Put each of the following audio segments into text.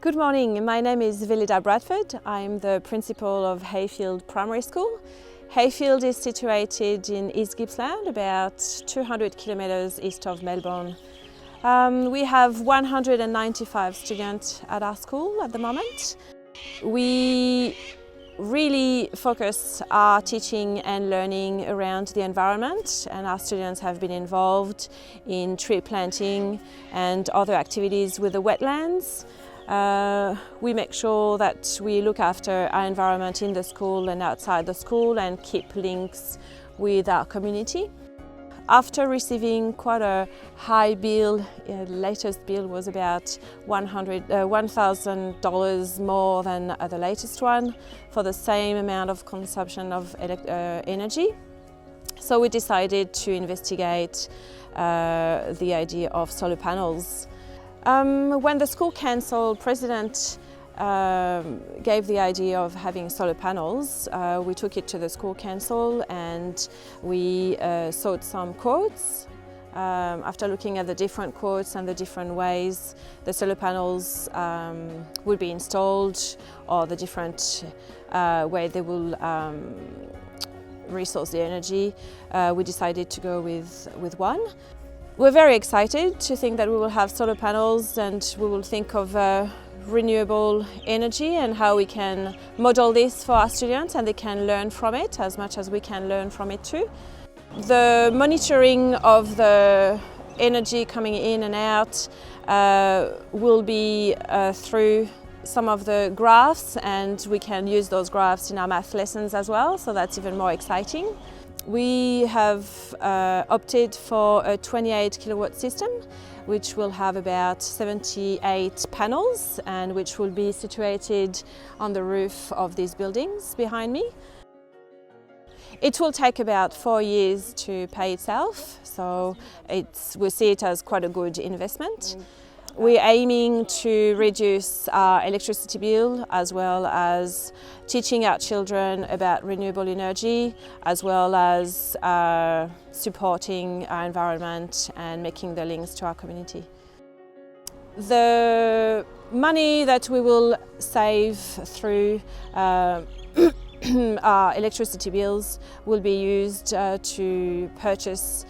Good morning, my name is Velida Bradford. I'm the principal of Heyfield Primary School. Heyfield is situated in East Gippsland, about 200 kilometres east of Melbourne. We have 195 students at our school at the moment. We really focus our teaching and learning around the environment, and our students have been involved in tree planting and other activities with the wetlands. We make sure that we look after our environment in the school and outside the school and keep links with our community. After receiving quite a high bill, the latest bill was about $1,000 more than the latest one for the same amount of consumption of energy. So we decided to investigate the idea of solar panels. When the school council president gave the idea of having solar panels, we took it to the school council and we sought some quotes. After looking at the different quotes and the different ways the solar panels would be installed, or the different way they will resource the energy, we decided to go with one. We're very excited to think that we will have solar panels, and we will think of renewable energy and how we can model this for our students, and they can learn from it as much as we can learn from it too. The monitoring of the energy coming in and out will be through some of the graphs, and we can use those graphs in our math lessons as well, so that's even more exciting. We have opted for a 28 kilowatt system, which will have about 78 panels and which will be situated on the roof of these buildings behind me. It will take about 4 years to pay itself, so we see it as quite a good investment. We're aiming to reduce our electricity bill, as well as teaching our children about renewable energy, as well as supporting our environment and making the links to our community. The money that we will save through our electricity bills will be used to purchase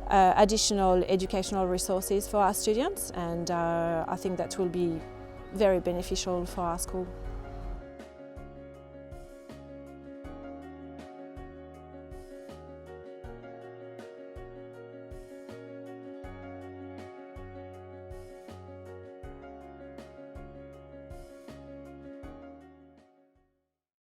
additional educational resources for our students, and I think that will be very beneficial for our school.